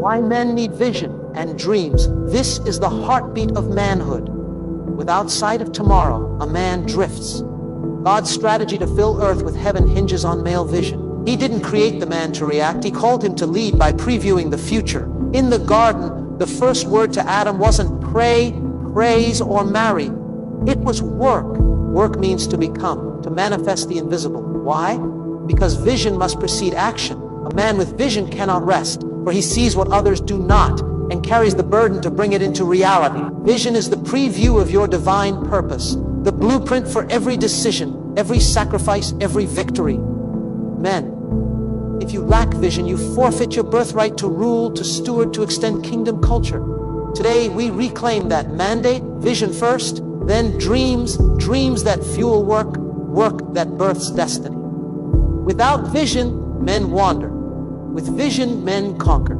Why men need vision and dreams. This is the heartbeat of manhood. Without sight of tomorrow, a man drifts. God's strategy to fill earth with heaven hinges on male vision. He didn't create the man to react. He called him to lead by previewing the future. In the garden, the first word to Adam wasn't pray, praise, or marry. It was work. Work means to become, to manifest the invisible. Why? Because vision must precede action. A man with vision cannot rest, for he sees what others do not and carries the burden to bring it into reality. Vision is the preview of your divine purpose, the blueprint for every decision, every sacrifice, every victory. Men, if you lack vision, you forfeit your birthright to rule, to steward, to extend kingdom culture. Today, we reclaim that mandate, vision first, then dreams, dreams that fuel work, work that births destiny. Without vision, men wander. With vision, men conquer.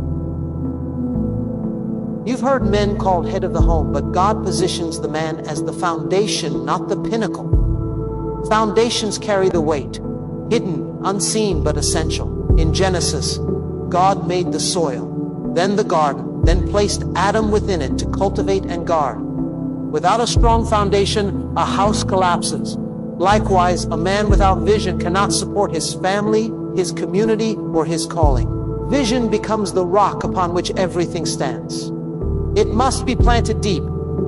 You've heard men called head of the home, but God positions the man as the foundation, not the pinnacle. Foundations carry the weight, hidden, unseen, but essential. In Genesis, God made the soil, then the garden, then placed Adam within it to cultivate and guard. Without a strong foundation, a house collapses. Likewise, a man without vision cannot support his family, his community, or his calling. Vision becomes the rock upon which everything stands. It must be planted deep,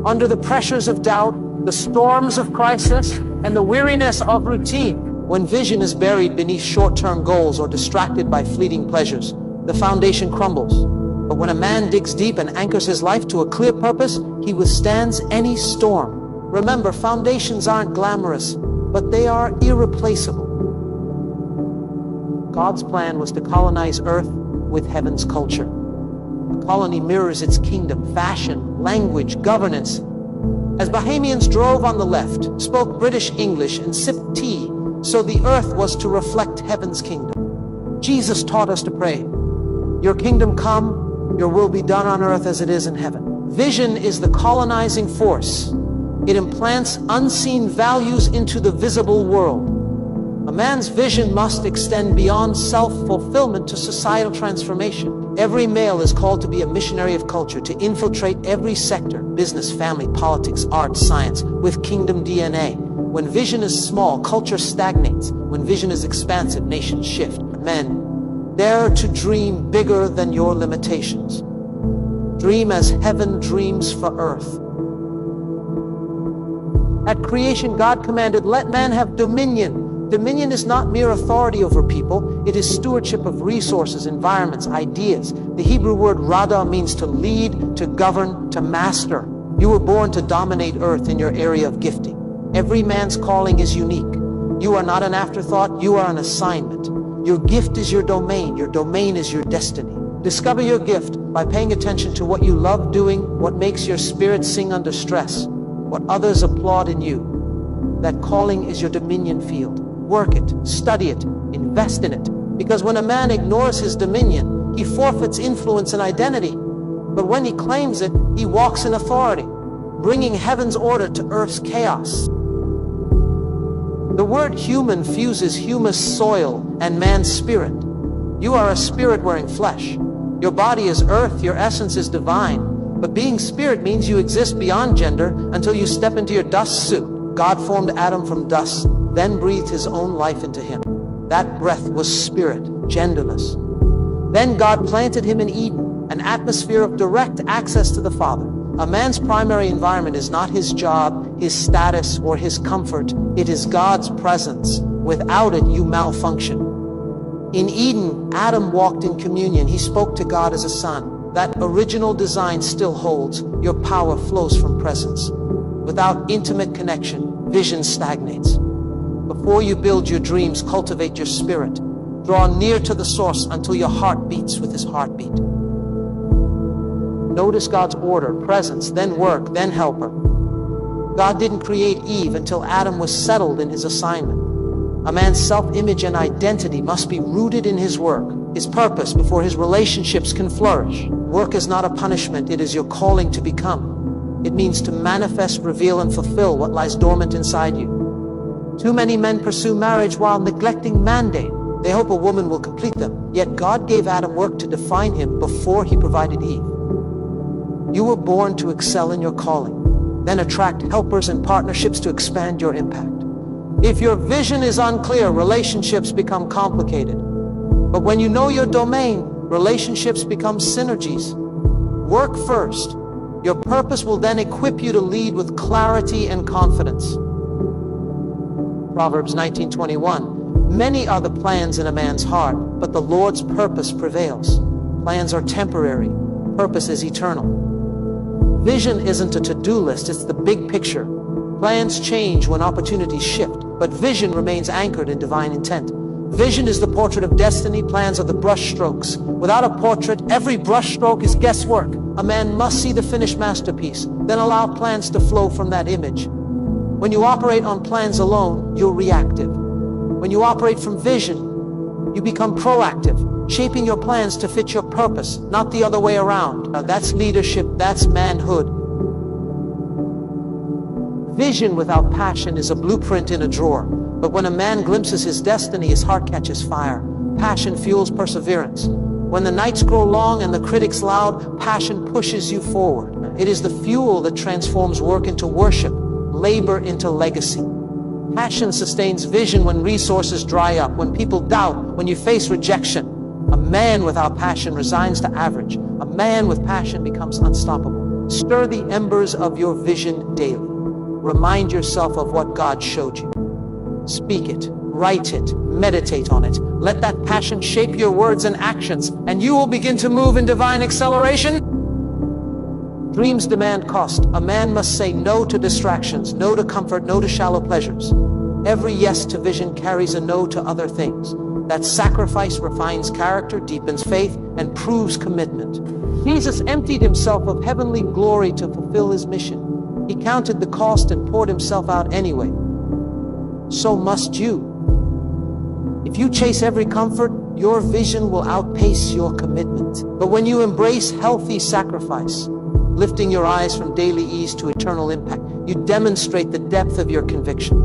under the pressures of doubt, the storms of crisis, and the weariness of routine. When vision is buried beneath short-term goals or distracted by fleeting pleasures, the foundation crumbles. But when a man digs deep and anchors his life to a clear purpose, he withstands any storm. Remember, foundations aren't glamorous, but they are irreplaceable. God's plan was to colonize Earth with heaven's culture. The colony mirrors its kingdom, fashion, language, governance. As Bahamians drove on the left, spoke British English, and sipped tea, so the earth was to reflect heaven's kingdom. Jesus taught us to pray, "Your kingdom come, your will be done on earth as it is in heaven." Vision is the colonizing force. It implants unseen values into the visible world. A man's vision must extend beyond self-fulfillment to societal transformation. Every male is called to be a missionary of culture, to infiltrate every sector, business, family, politics, art, science, with kingdom DNA. When vision is small, culture stagnates. When vision is expansive, nations shift. Men, dare to dream bigger than your limitations. Dream as heaven dreams for earth. At creation, God commanded, "Let man have dominion." Dominion is not mere authority over people. It is stewardship of resources, environments, ideas. The Hebrew word rada means to lead, to govern, to master. You were born to dominate earth in your area of gifting. Every man's calling is unique. You are not an afterthought, you are an assignment. Your gift is your domain is your destiny. Discover your gift by paying attention to what you love doing, what makes your spirit sing under stress, what others applaud in you. That calling is your dominion field. Work it, study it, invest in it. Because when a man ignores his dominion, he forfeits influence and identity. But when he claims it, he walks in authority, bringing heaven's order to earth's chaos. The word human fuses humus, soil, and man's spirit. You are a spirit wearing flesh. Your body is earth, your essence is divine. But being spirit means you exist beyond gender until you step into your dust suit. God formed Adam from dust, then breathed his own life into him. That breath was spirit, genderless. Then God planted him in Eden, an atmosphere of direct access to the Father. A man's primary environment is not his job, his status, or his comfort. It is God's presence. Without it, you malfunction. In Eden, Adam walked in communion. He spoke to God as a son. That original design still holds. Your power flows from presence. Without intimate connection, vision stagnates. Before you build your dreams, cultivate your spirit. Draw near to the source until your heart beats with his heartbeat. Notice God's order, presence, then work, then helper. God didn't create Eve until Adam was settled in his assignment. A man's self-image and identity must be rooted in his work, his purpose, before his relationships can flourish. Work is not a punishment, it is your calling to become. It means to manifest, reveal, and fulfill what lies dormant inside you. Too many men pursue marriage while neglecting mandate. They hope a woman will complete them, yet God gave Adam work to define him before he provided Eve. You were born to excel in your calling, then attract helpers and partnerships to expand your impact. If your vision is unclear, relationships become complicated. But when you know your domain, relationships become synergies. Work first. Your purpose will then equip you to lead with clarity and confidence. Proverbs 19:21. Many are the plans in a man's heart, but the Lord's purpose prevails. Plans are temporary. Purpose is eternal. Vision isn't a to-do list, it's the big picture. Plans change when opportunities shift, but vision remains anchored in divine intent. Vision is the portrait of destiny, plans are the brushstrokes. Without a portrait, every brushstroke is guesswork. A man must see the finished masterpiece, then allow plans to flow from that image. When you operate on plans alone, you're reactive. When you operate from vision, you become proactive, shaping your plans to fit your purpose, not the other way around. Now, that's leadership, that's manhood. Vision without passion is a blueprint in a drawer. But when a man glimpses his destiny, his heart catches fire. Passion fuels perseverance. When the nights grow long and the critics loud, passion pushes you forward. It is the fuel that transforms work into worship, labor into legacy. Passion sustains vision when resources dry up, when people doubt, when you face rejection. A man without passion resigns to average. A man with passion becomes unstoppable. Stir the embers of your vision daily. Remind yourself of what God showed you. Speak it, write it, meditate on it. Let that passion shape your words and actions, and you will begin to move in divine acceleration. Dreams demand cost. A man must say no to distractions, no to comfort, no to shallow pleasures. Every yes to vision carries a no to other things. That sacrifice refines character, deepens faith, and proves commitment. Jesus emptied himself of heavenly glory to fulfill his mission. He counted the cost and poured himself out anyway. So must you. If you chase every comfort, your vision will outpace your commitment. But when you embrace healthy sacrifice, lifting your eyes from daily ease to eternal impact, you demonstrate the depth of your conviction.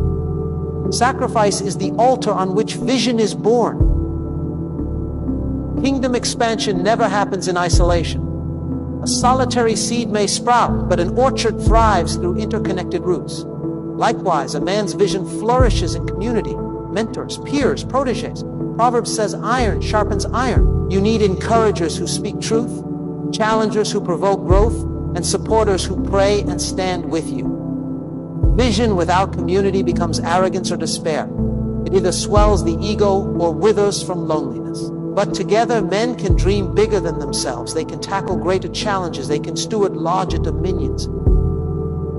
Sacrifice is the altar on which vision is born. Kingdom expansion never happens in isolation. A solitary seed may sprout, but an orchard thrives through interconnected roots. Likewise, a man's vision flourishes in community, mentors, peers, protégés. Proverbs says iron sharpens iron. You need encouragers who speak truth, challengers who provoke growth, and supporters who pray and stand with you. Vision without community becomes arrogance or despair. It either swells the ego or withers from loneliness. But together, men can dream bigger than themselves. They can tackle greater challenges. They can steward larger dominions.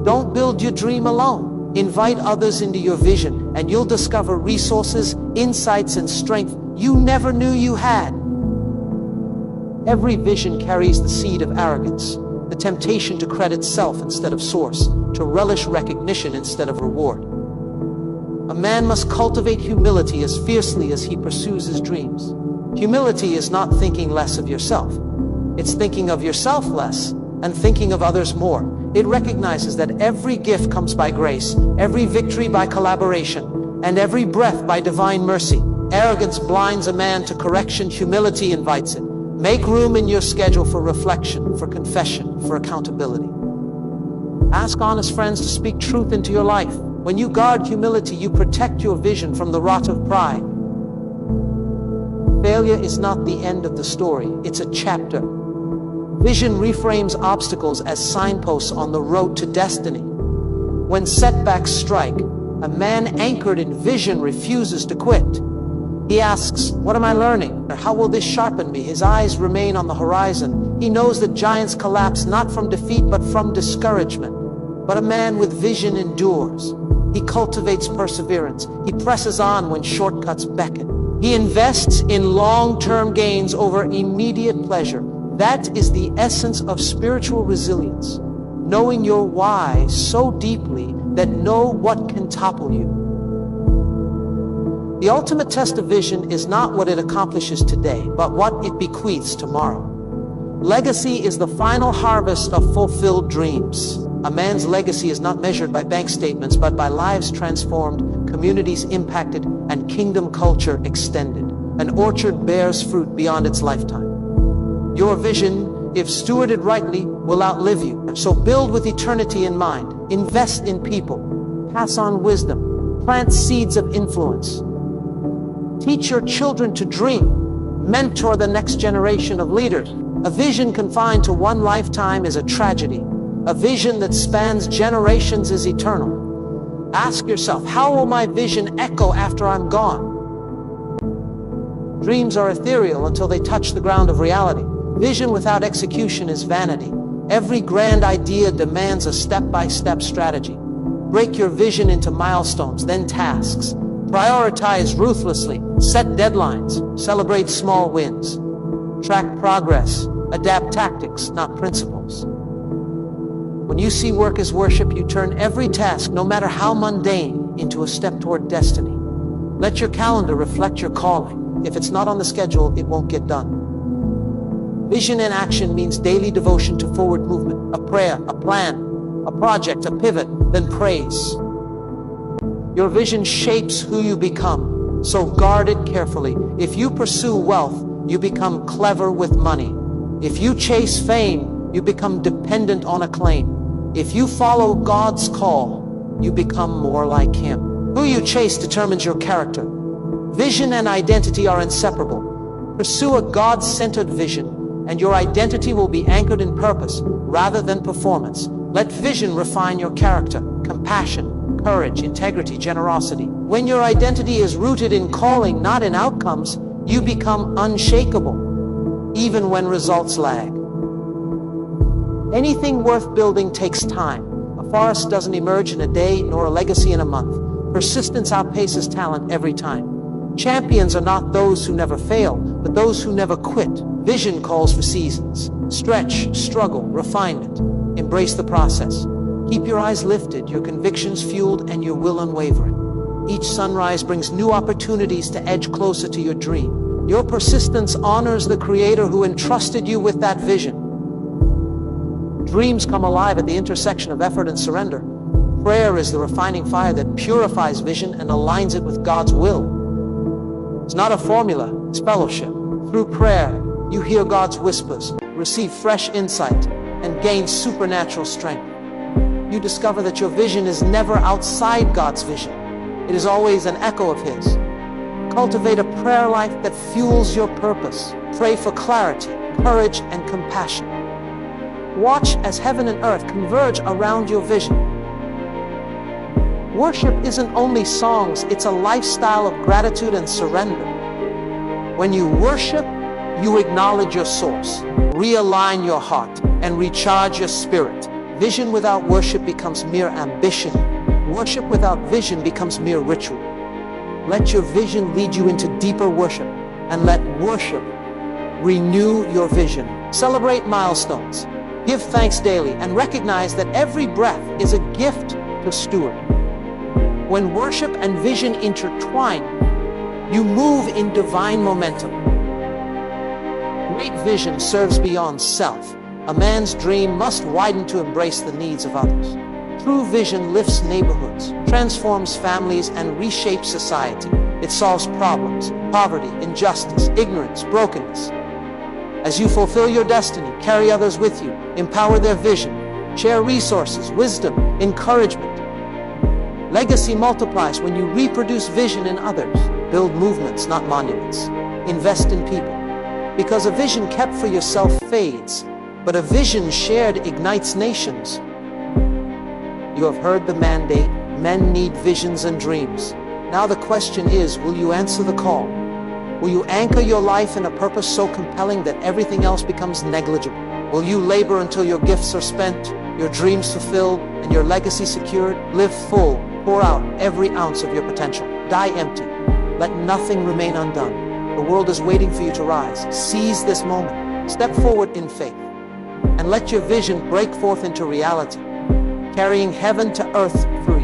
Don't build your dream alone. Invite others into your vision, and you'll discover resources, insights, and strength you never knew you had. Every vision carries the seed of arrogance, the temptation to credit self instead of source, to relish recognition instead of reward. A man must cultivate humility as fiercely as he pursues his dreams. Humility is not thinking less of yourself. It's thinking of yourself less and thinking of others more. It recognizes that every gift comes by grace, every victory by collaboration, and every breath by divine mercy. Arrogance blinds a man to correction. Humility invites it. Make room in your schedule for reflection, for confession, for accountability. Ask honest friends to speak truth into your life. When you guard humility, you protect your vision from the rot of pride. Failure is not the end of the story, it's a chapter. Vision reframes obstacles as signposts on the road to destiny. When setbacks strike, a man anchored in vision refuses to quit. He asks, what am I learning? Or how will this sharpen me? His eyes remain on the horizon. He knows that giants collapse not from defeat but from discouragement. But a man with vision endures. He cultivates perseverance. He presses on when shortcuts beckon. He invests in long-term gains over immediate pleasure. That is the essence of spiritual resilience. Knowing your why so deeply that no what can topple you. The ultimate test of vision is not what it accomplishes today, but what it bequeaths tomorrow. Legacy is the final harvest of fulfilled dreams. A man's legacy is not measured by bank statements, but by lives transformed, communities impacted, and kingdom culture extended. An orchard bears fruit beyond its lifetime. Your vision, if stewarded rightly, will outlive you. So build with eternity in mind. Invest in people. Pass on wisdom. Plant seeds of influence. Teach your children to dream. Mentor the next generation of leaders. A vision confined to one lifetime is a tragedy. A vision that spans generations is eternal. Ask yourself, how will my vision echo after I'm gone? Dreams are ethereal until they touch the ground of reality. Vision without execution is vanity. Every grand idea demands a step-by-step strategy. Break your vision into milestones, then tasks. Prioritize ruthlessly. Set deadlines. Celebrate small wins. Track progress. Adapt tactics, not principles. When you see work as worship, you turn every task, no matter how mundane, into a step toward destiny. Let your calendar reflect your calling. If it's not on the schedule, it won't get done. Vision in action means daily devotion to forward movement, a prayer, a plan, a project, a pivot, then praise. Your vision shapes who you become, so guard it carefully. If you pursue wealth, you become clever with money. If you chase fame, you become dependent on acclaim. If you follow God's call, you become more like Him. Who you chase determines your character. Vision and identity are inseparable. Pursue a God-centered vision, and your identity will be anchored in purpose rather than performance. Let vision refine your character, compassion, courage, integrity, generosity. When your identity is rooted in calling, not in outcomes, you become unshakable, even when results lag. Anything worth building takes time. A forest doesn't emerge in a day, nor a legacy in a month. Persistence outpaces talent every time. Champions are not those who never fail, but those who never quit. Vision calls for seasons. Stretch, struggle, refinement. Embrace the process. Keep your eyes lifted, your convictions fueled, and your will unwavering. Each sunrise brings new opportunities to edge closer to your dream. Your persistence honors the Creator who entrusted you with that vision. Dreams come alive at the intersection of effort and surrender. Prayer is the refining fire that purifies vision and aligns it with God's will. It's not a formula, it's fellowship. Through prayer, you hear God's whispers, receive fresh insight, and gain supernatural strength. You discover that your vision is never outside God's vision. It is always an echo of His. Cultivate a prayer life that fuels your purpose. Pray for clarity, courage, and compassion. Watch as heaven and earth converge around your vision. Worship isn't only songs, it's a lifestyle of gratitude and surrender. When you worship, you acknowledge your source, realign your heart, and recharge your spirit. Vision without worship becomes mere ambition. Worship without vision becomes mere ritual. Let your vision lead you into deeper worship, and let worship renew your vision. Celebrate milestones. Give thanks daily, and recognize that every breath is a gift to steward. When worship and vision intertwine, you move in divine momentum. Great vision serves beyond self. A man's dream must widen to embrace the needs of others. True vision lifts neighborhoods, transforms families, and reshapes society. It solves problems, poverty, injustice, ignorance, brokenness. As you fulfill your destiny, carry others with you, empower their vision, share resources, wisdom, encouragement. Legacy multiplies when you reproduce vision in others. Build movements, not monuments. Invest in people. Because a vision kept for yourself fades, but a vision shared ignites nations. You have heard the mandate. Men need visions and dreams. Now the question is, will you answer the call? Will you anchor your life in a purpose so compelling that everything else becomes negligible? Will you labor until your gifts are spent, your dreams fulfilled, and your legacy secured? Live full. Pour out every ounce of your potential. Die empty. Let nothing remain undone. The world is waiting for you to rise. Seize this moment. Step forward in faith. And let your vision break forth into reality, carrying heaven to earth through